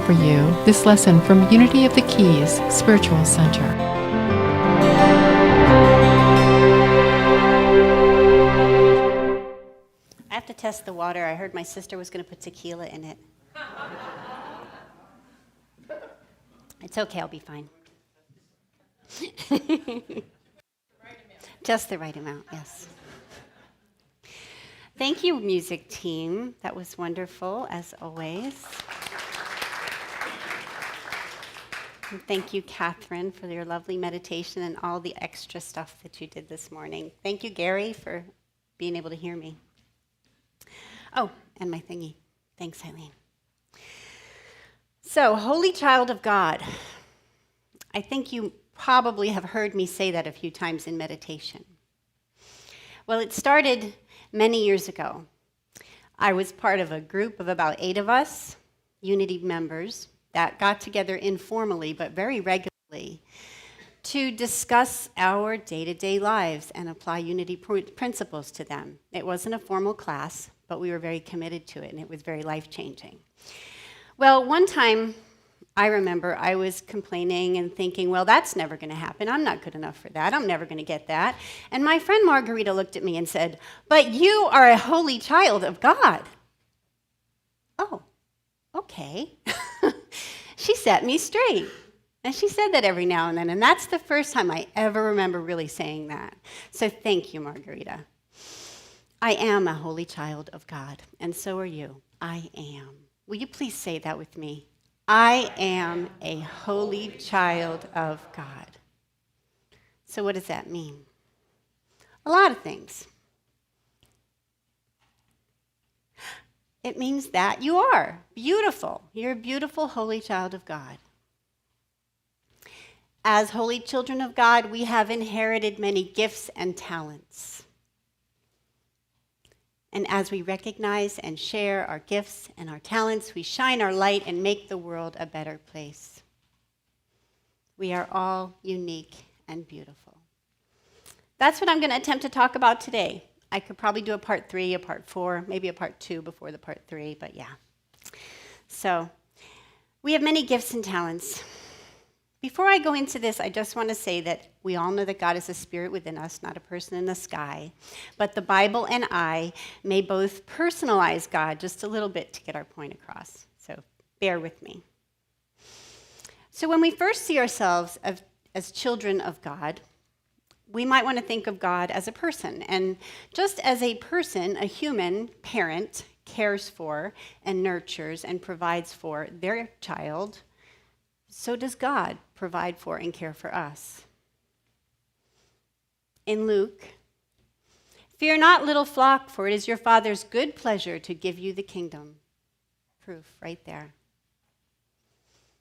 offer you this lesson from Unity of the Keys Spiritual Center. I have to test the water. I heard my sister was going to put tequila in it. It's okay, I'll be fine. Just the right amount, yes. Thank you, music team. That was wonderful, as always. And thank you, Catherine, for your lovely meditation and all the extra stuff that you did this morning. Thank you, Gary, for being able to hear me. Oh, and my thingy. Thanks, Eileen. So, Holy Child of God. I think you probably have heard me say that a few times in meditation. Well, it started many years ago. I was part of a group of about 8 of us, Unity members, that got together informally but very regularly to discuss our day-to-day lives and apply Unity principles to them. It wasn't a formal class, but we were very committed to it, and it was very life-changing. Well, one time, I remember I was complaining and thinking, well, that's never going to happen. I'm not good enough for that. I'm never going to get that. And my friend Margarita looked at me and said, but you are a holy child of God. Oh, okay. She set me straight. And she said that every now and then, and that's the first time I ever remember really saying that. So thank you, Margarita. I am a holy child of God, and so are you. I am. Will you please say that with me? I am a holy child of God. So what does that mean? A lot of things. It means that you are beautiful. You're a beautiful, holy child of God. As holy children of God, we have inherited many gifts and talents. And as we recognize and share our gifts and our talents, we shine our light and make the world a better place. We are all unique and beautiful. That's what I'm going to attempt to talk about today. I could probably do a part 3, a part 4, maybe a part 2 before the part 3, but yeah. So, we have many gifts and talents. Before I go into this, I just want to say that we all know that God is a spirit within us, not a person in the sky. But the Bible and I may both personalize God just a little bit to get our point across. So bear with me. So when we first see ourselves as children of God, we might want to think of God as a person. And just as a person, a human parent cares for and nurtures and provides for their child, so does God provide for and care for us. In Luke, fear not, little flock, for it is your Father's good pleasure to give you the kingdom. Proof right there.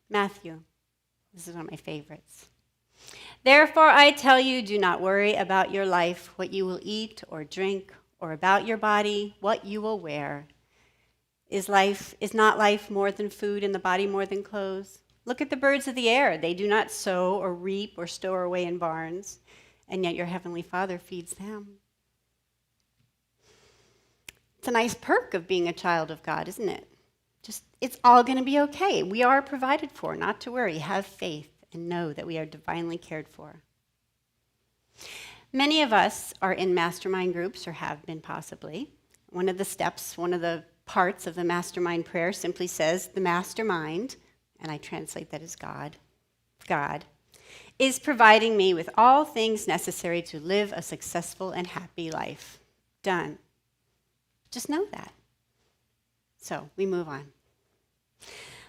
Matthew, this is one of my favorites. Therefore I tell you, do not worry about your life, what you will eat or drink, or about your body, what you will wear. Is not life more than food and the body more than clothes? Look at the birds of the air. They do not sow or reap or store away in barns, and yet your heavenly Father feeds them. It's a nice perk of being a child of God, isn't it? Just, it's all going to be okay. We are provided for, not to worry. Have faith and know that we are divinely cared for. Many of us are in mastermind groups, or have been possibly. One of the steps, one of the parts of the mastermind prayer simply says, the mastermind, and I translate that as God, is providing me with all things necessary to live a successful and happy life. Done. Just know that. So we move on.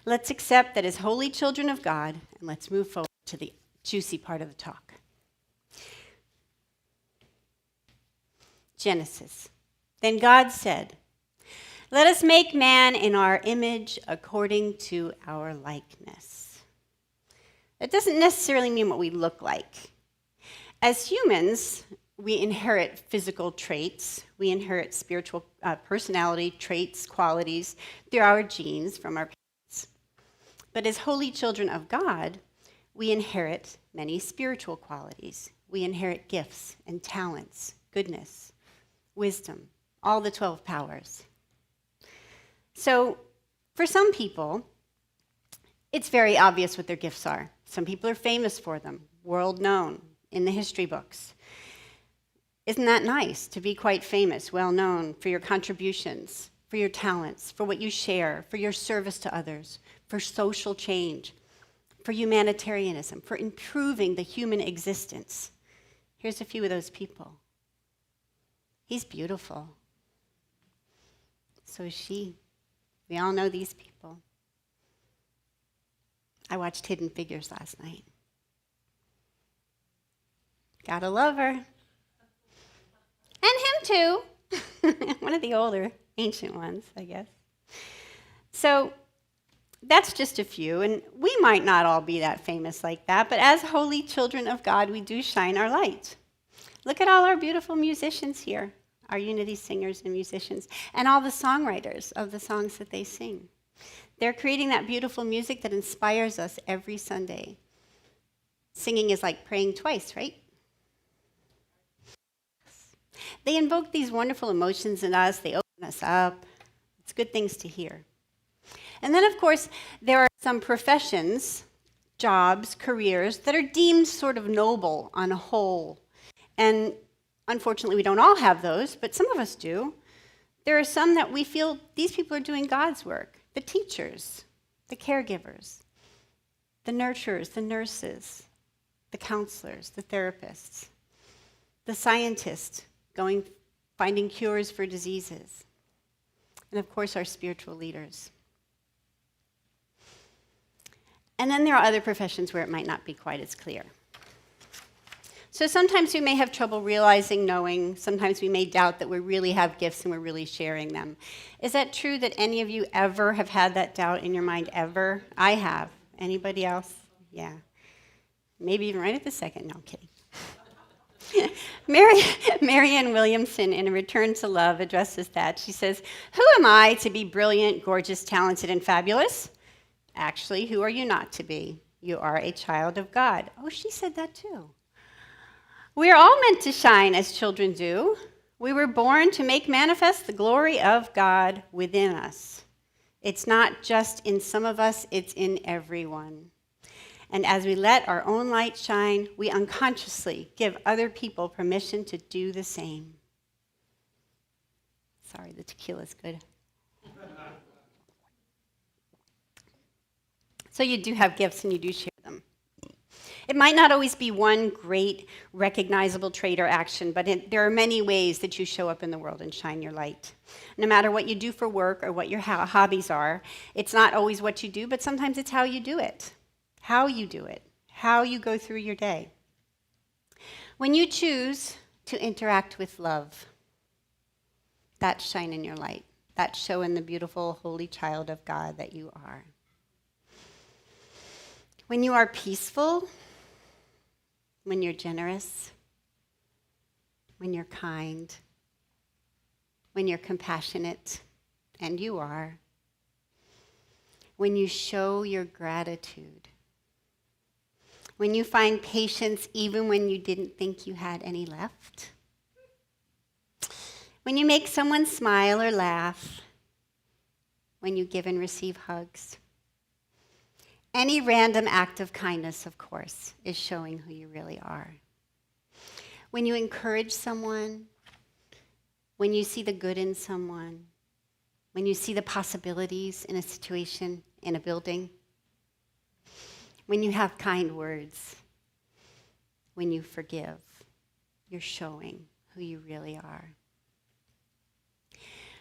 Let's accept that as holy children of God, and let's move forward to the juicy part of the talk. Genesis. Then God said, let us make man in our image according to our likeness. That doesn't necessarily mean what we look like. As humans, we inherit physical traits. We inherit spiritual personality traits, qualities through our genes from our parents. But as holy children of God, we inherit many spiritual qualities. We inherit gifts and talents, goodness, wisdom, all the 12 powers. So for some people, It's very obvious what their gifts are. Some people are famous for them, world known in the history books. Isn't that nice to be quite famous, well known for your contributions, for your talents, for what you share, for your service to others, for social change, for humanitarianism, for improving the human existence? Here's a few of those people. He's beautiful. So is she. We all know these people. I watched Hidden Figures last night. Gotta love her. And him too. One of the older, ancient ones, I guess. So that's just a few, and we might not all be that famous like that, but as holy children of God, we do shine our light. Look at all our beautiful musicians here, our Unity singers and musicians, and all the songwriters of the songs that they sing. They're creating that beautiful music that inspires us every Sunday. Singing is like praying twice, right? They invoke these wonderful emotions in us. They open us up. It's good things to hear. And then, of course, there are some professions, jobs, careers that are deemed sort of noble on a whole. And unfortunately, we don't all have those, but some of us do. There are some that we feel these people are doing God's work. The teachers, the caregivers, the nurturers, the nurses, the counselors, the therapists, the scientists finding cures for diseases, and of course our spiritual leaders. And then there are other professions where it might not be quite as clear. So sometimes we may have trouble realizing, knowing, sometimes we may doubt that we really have gifts and we're really sharing them. Is that true that any of you ever have had that doubt in your mind, ever? I have. Anybody else? Yeah. Maybe even right at the second. No, I'm kidding. Marianne Williamson, in A Return to Love, addresses that. She says, "Who am I to be brilliant, gorgeous, talented, and fabulous? Actually, who are you not to be? You are a child of God." Oh, she said that too. We are all meant to shine as children do. We were born to make manifest the glory of God within us. It's not just in some of us, it's in everyone. And as we let our own light shine, we unconsciously give other people permission to do the same. Sorry, the tequila's good. So you do have gifts and you do share them. It might not always be one great recognizable trait or action, but there are many ways that you show up in the world and shine your light. No matter what you do for work or what your hobbies are, it's not always what you do, but sometimes it's how you do it. How you do it, how you go through your day. When you choose to interact with love, that's shine in your light. That's showing the beautiful, holy child of God that you are. When you are peaceful, when you're generous, when you're kind, when you're compassionate, and you are, when you show your gratitude, when you find patience even when you didn't think you had any left, when you make someone smile or laugh, when you give and receive hugs. Any random act of kindness, of course, is showing who you really are. When you encourage someone, when you see the good in someone, when you see the possibilities in a situation, in a building, when you have kind words, when you forgive, you're showing who you really are.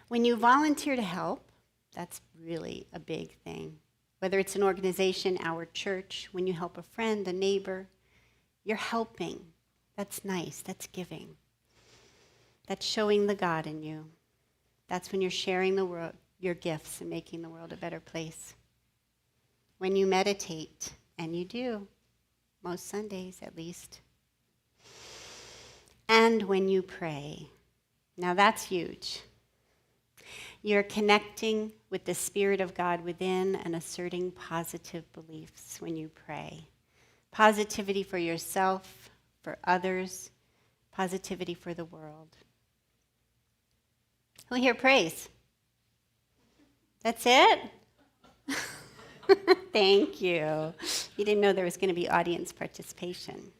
When you volunteer to help, that's really a big thing. Whether it's an organization, our church, when you help a friend, a neighbor, you're helping. That's nice, that's giving. That's showing the God in you. That's when you're sharing the world, your gifts and making the world a better place. When you meditate, and you do, most Sundays at least. And when you pray. Now that's huge. You're connecting with the Spirit of God within and asserting positive beliefs when you pray. Positivity for yourself, for others, positivity for the world. Who here prays? That's it? Thank you. You didn't know there was going to be audience participation.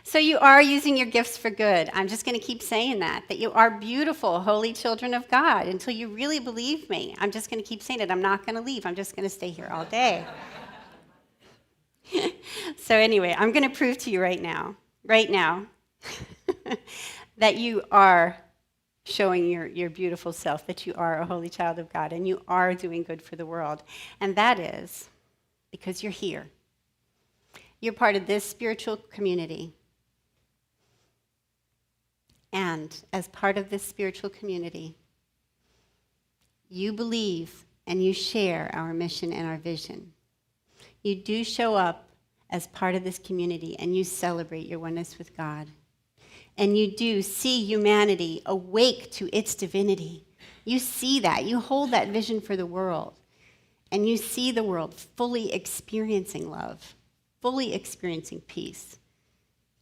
So you are using your gifts for good. I'm just going to keep saying that you are beautiful, holy children of God until you really believe me. I'm just going to keep saying it. I'm not going to leave. I'm just going to stay here all day. So anyway, I'm going to prove to you right now, that you are showing your beautiful self, that you are a holy child of God, and you are doing good for the world. And that is because you're here. You're part of this spiritual community. And as part of this spiritual community, you believe and you share our mission and our vision. You do show up as part of this community, and you celebrate your oneness with God. And you do see humanity awake to its divinity. You see that. You hold that vision for the world. And you see the world fully experiencing love, fully experiencing peace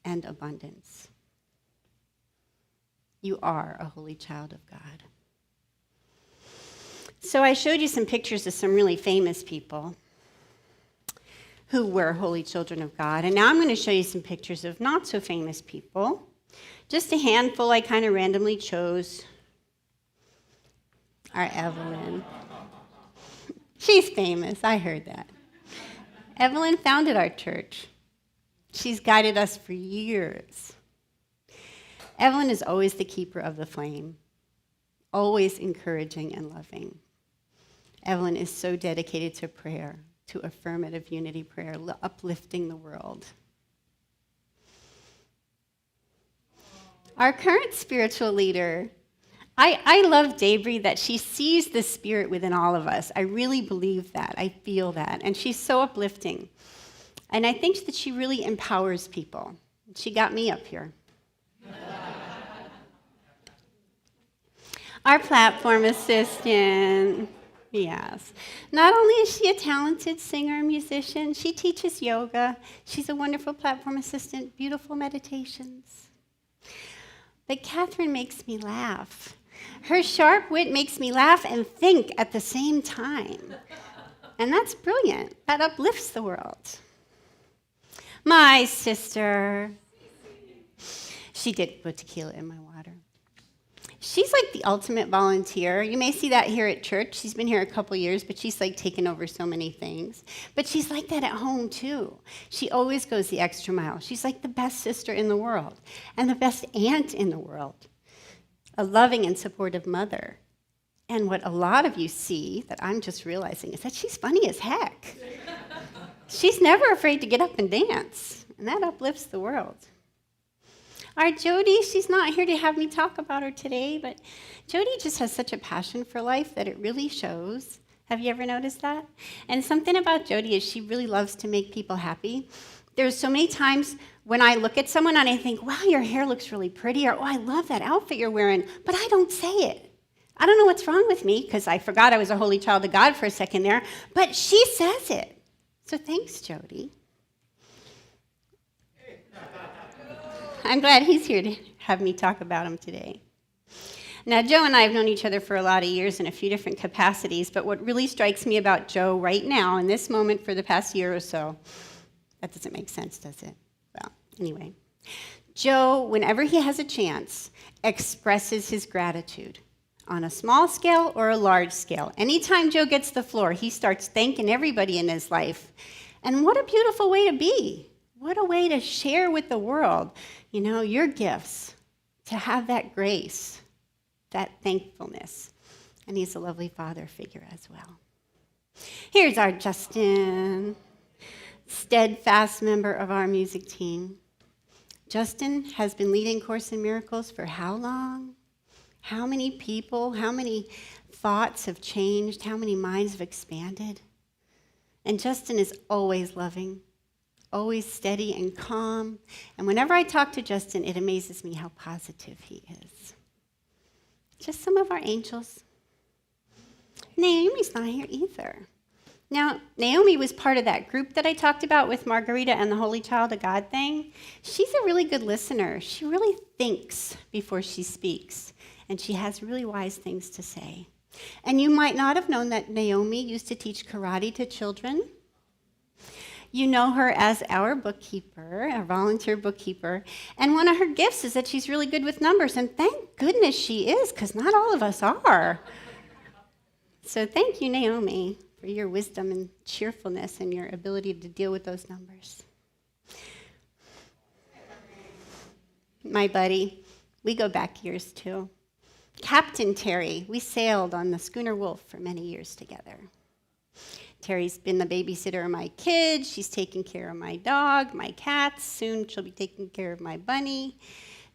and abundance. You are a holy child of God. So I showed you some pictures of some really famous people who were holy children of God. And now I'm going to show you some pictures of not so famous people. Just a handful I kind of randomly chose. Our Evelyn. She's famous, I heard that. Evelyn founded our church. She's guided us for years. Evelyn is always the keeper of the flame, always encouraging and loving. Evelyn is so dedicated to prayer, to affirmative unity prayer, uplifting the world. Our current spiritual leader, I love Debri that she sees the spirit within all of us. I really believe that. I feel that. And she's so uplifting. And I think that she really empowers people. She got me up here. Our platform assistant, yes. Not only is she a talented singer and musician, she teaches yoga. She's a wonderful platform assistant, beautiful meditations. But Catherine makes me laugh. Her sharp wit makes me laugh and think at the same time. And that's brilliant. That uplifts the world. My sister. She did put tequila in my water. She's like the ultimate volunteer. You may see that here at church. She's been here a couple years, but she's like taken over so many things. But she's like that at home too. She always goes the extra mile. She's like the best sister in the world and the best aunt in the world. A loving and supportive mother. And what a lot of you see that I'm just realizing is that she's funny as heck. She's never afraid to get up and dance, and that uplifts the world. Our Jody, she's not here to have me talk about her today, but Jody just has such a passion for life that it really shows. Have you ever noticed that? And something about Jody is she really loves to make people happy. There's so many times when I look at someone and I think, wow, your hair looks really pretty, or oh, I love that outfit you're wearing, but I don't say it. I don't know what's wrong with me, because I forgot I was a holy child of God for a second there, but she says it. So thanks, Jody. I'm glad he's here to have me talk about him today. Now, Joe and I have known each other for a lot of years in a few different capacities, but what really strikes me about Joe right now, in this moment for the past year or so, that doesn't make sense, does it? Well, anyway. Joe, whenever he has a chance, expresses his gratitude on a small scale or a large scale. Anytime Joe gets the floor, he starts thanking everybody in his life. And what a beautiful way to be. What a way to share with the world, your gifts, to have that grace, that thankfulness. And he's a lovely father figure as well. Here's our Justin, steadfast member of our music team. Justin has been leading Course in Miracles for how long? How many people, how many thoughts have changed? How many minds have expanded? And Justin is always loving, always steady and calm. And whenever I talk to Justin, it amazes me how positive he is. Just some of our angels. Naomi's not here either. Now, Naomi was part of that group that I talked about with Margarita and the Holy Child of God thing. She's a really good listener. She really thinks before she speaks, and she has really wise things to say. And you might not have known that Naomi used to teach karate to children. You know her as our bookkeeper, our volunteer bookkeeper. And one of her gifts is that she's really good with numbers. And thank goodness she is, because not all of us are. So thank you, Naomi, for your wisdom and cheerfulness and your ability to deal with those numbers. My buddy, we go back years too. Captain Terry, we sailed on the schooner Wolf for many years together. Terry's been the babysitter of my kids. She's taken care of my dog, my cats. Soon she'll be taking care of my bunny.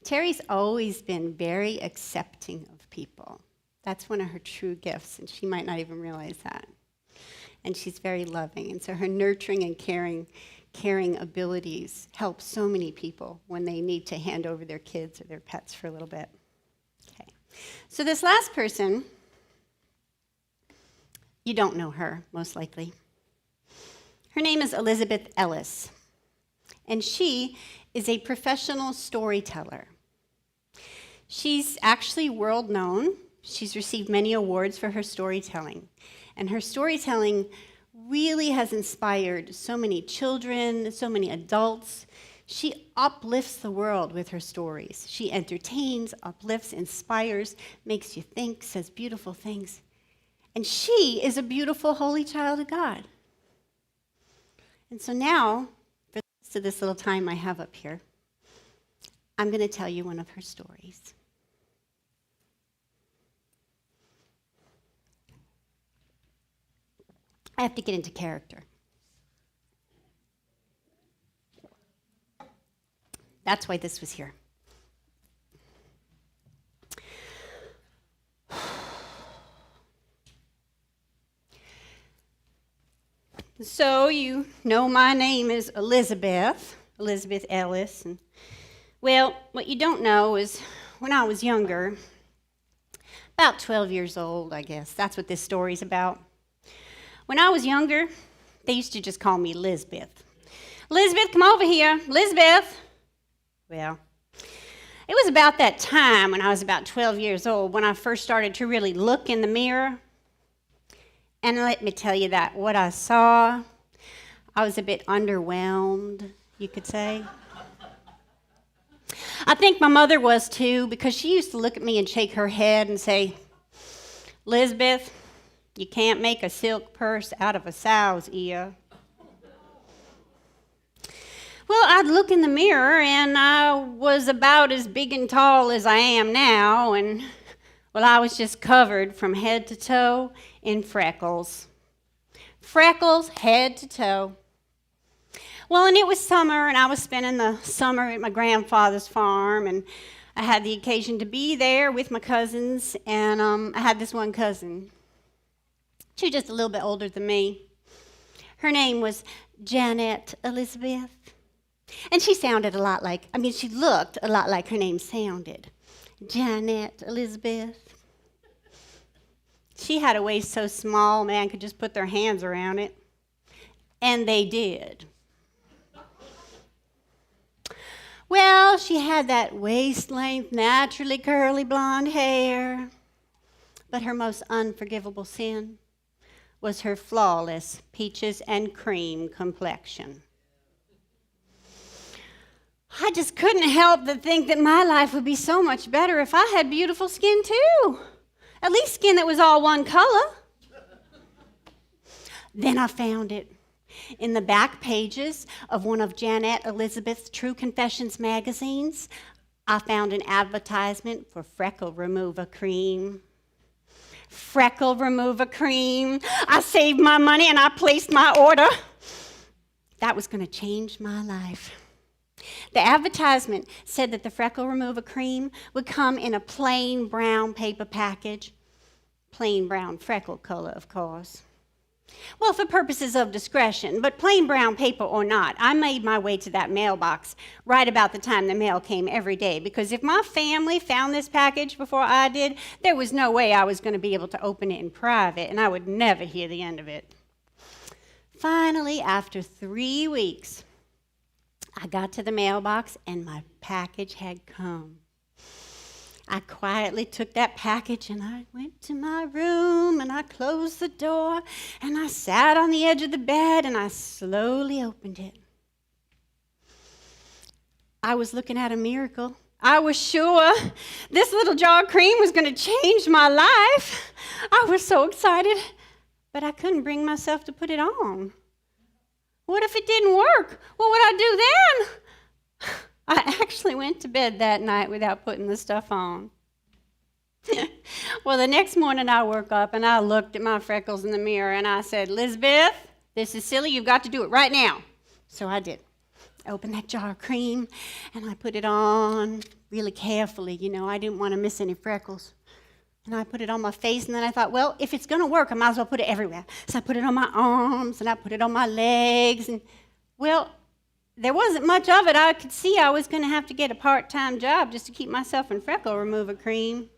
Terry's always been very accepting of people. That's one of her true gifts, and she might not even realize that. And she's very loving, and so her nurturing and caring abilities help so many people when they need to hand over their kids or their pets for a little bit. Okay. So this last person, you don't know her, most likely. Her name is Elizabeth Ellis, and she is a professional storyteller. She's actually world known. She's received many awards for her storytelling, and her storytelling really has inspired so many children, so many adults. She uplifts the world with her stories. She entertains, uplifts, inspires, makes you think, says beautiful things. And she is a beautiful, holy child of God. And so now, for the rest of this little time I have up here, I'm going to tell you one of her stories. I have to get into character. That's why this was here. So you know my name is Elizabeth Ellis. And, well, what you don't know is when I was younger, about 12 years old, I guess. That's what this story's about. When I was younger, they used to just call me Lizbeth. Lizbeth, come over here. Lizbeth. Well, it was about that time when I was about 12 years old when I first started to really look in the mirror. And let me tell you that what I saw, I was a bit underwhelmed, you could say. I think my mother was too, because she used to look at me and shake her head and say, Lizbeth, you can't make a silk purse out of a sow's ear. Well, I'd look in the mirror, and I was about as big and tall as I am now, and, well, I was just covered from head to toe in freckles. Freckles, head to toe. Well, and it was summer, and I was spending the summer at my grandfather's farm, and I had the occasion to be there with my cousins, and I had this one cousin. She was just a little bit older than me. Her name was Janet Elizabeth. And she sounded she looked a lot like her name sounded. Janet Elizabeth. She had a waist so small, man could just put their hands around it. And they did. Well, she had that waist-length, naturally curly blonde hair. But her most unforgivable sin was her flawless peaches and cream complexion. I just couldn't help but think that my life would be so much better if I had beautiful skin too. At least skin that was all one color. Then I found it in the back pages of one of Janet Elizabeth's True Confessions magazines. I found an advertisement for freckle remover cream. Freckle remover cream. I saved my money and I placed my order. That was going to change my life. The advertisement said that the freckle remover cream would come in a plain brown paper package. Plain brown freckle color, of course. Well, for purposes of discretion, but plain brown paper or not, I made my way to that mailbox right about the time the mail came every day, because if my family found this package before I did, there was no way I was going to be able to open it in private, and I would never hear the end of it. Finally, after 3 weeks, I got to the mailbox, and my package had come. I quietly took that package and I went to my room and I closed the door and I sat on the edge of the bed and I slowly opened it. I was looking at a miracle. I was sure this little jar of cream was going to change my life. I was so excited, but I couldn't bring myself to put it on. What if it didn't work? What would I do then? I actually went to bed that night without putting the stuff on. Well, the next morning I woke up and I looked at my freckles in the mirror and I said, Elizabeth, this is silly. You've got to do it right now. So I did. I opened that jar of cream and I put it on really carefully. I didn't want to miss any freckles. And I put it on my face, and then I thought, well, if it's going to work, I might as well put it everywhere. So I put it on my arms, and I put it on my legs, and, well, there wasn't much of it. I could see I was going to have to get a part-time job just to keep myself in freckle remover cream.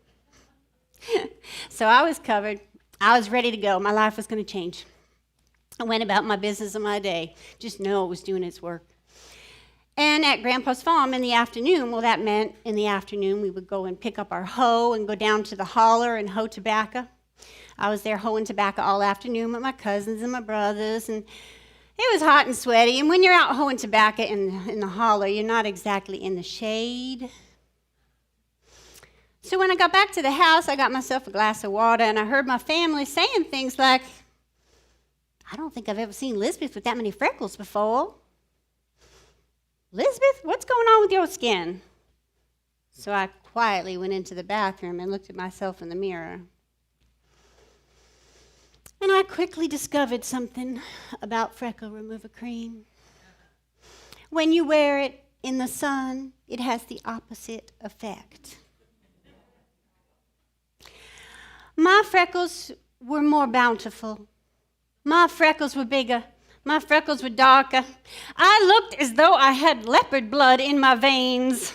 So I was covered. I was ready to go. My life was going to change. I went about my business of my day. Just know it was doing its work. And at Grandpa's farm in the afternoon, well, that meant in the afternoon we would go and pick up our hoe and go down to the holler and hoe tobacco. I was there hoeing tobacco all afternoon with my cousins and my brothers, and it was hot and sweaty. And when you're out hoeing tobacco in the holler, you're not exactly in the shade. So when I got back to the house, I got myself a glass of water, and I heard my family saying things like, I don't think I've ever seen Elizabeth with that many freckles before. Elizabeth, what's going on with your skin? So I quietly went into the bathroom and looked at myself in the mirror. And I quickly discovered something about freckle remover cream. When you wear it in the sun, it has the opposite effect. My freckles were more bountiful. My freckles were bigger. My freckles were darker. I looked as though I had leopard blood in my veins.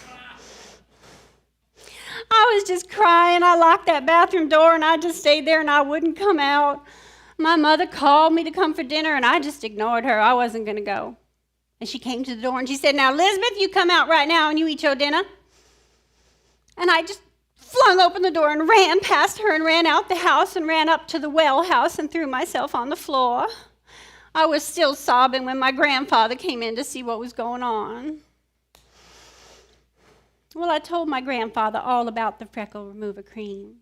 I was just crying. I locked that bathroom door and I just stayed there and I wouldn't come out. My mother called me to come for dinner and I just ignored her. I wasn't going to go. And she came to the door and she said, now, Elizabeth, you come out right now and you eat your dinner. And I just flung open the door and ran past her and ran out the house and ran up to the well house and threw myself on the floor. I was still sobbing when my grandfather came in to see what was going on. Well, I told my grandfather all about the freckle remover cream.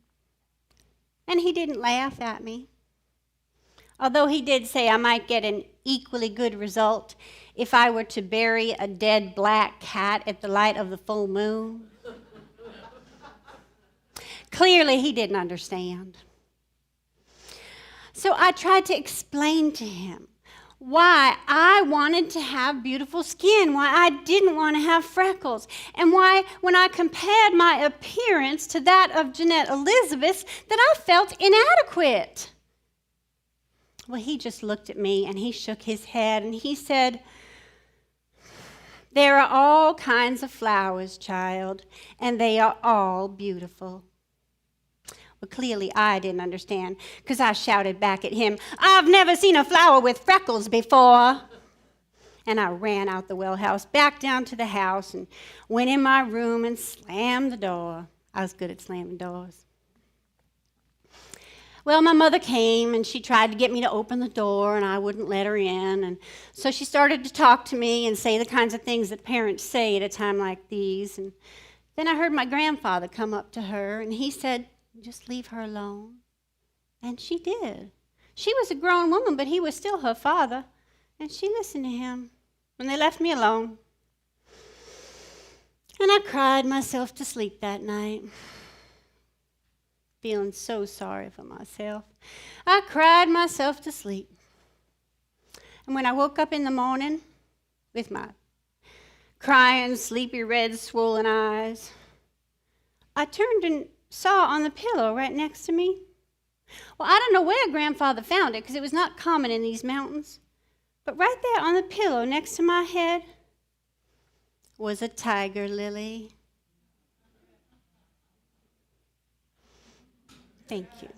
And he didn't laugh at me. Although he did say I might get an equally good result if I were to bury a dead black cat at the light of the full moon. Clearly, he didn't understand. So I tried to explain to him why I wanted to have beautiful skin, why I didn't want to have freckles, and why when I compared my appearance to that of Jeanette Elizabeth, that I felt inadequate. Well, he just looked at me and he shook his head and he said, there are all kinds of flowers, child, and they are all beautiful. Well, clearly I didn't understand because I shouted back at him, I've never seen a flower with freckles before. And I ran out the well house, back down to the house, and went in my room and slammed the door. I was good at slamming doors. Well, my mother came, and she tried to get me to open the door, and I wouldn't let her in. And so she started to talk to me and say the kinds of things that parents say at a time like these. And then I heard my grandfather come up to her, and he said, just leave her alone. And she did. She was a grown woman, but he was still her father. And she listened to him. And they left me alone. And I cried myself to sleep that night, feeling so sorry for myself. I cried myself to sleep. And when I woke up in the morning with my crying, sleepy, red, swollen eyes, I turned and saw on the pillow right next to me. Well, I don't know where Grandfather found it because it was not common in these mountains. But right there on the pillow next to my head was a tiger lily. Thank you.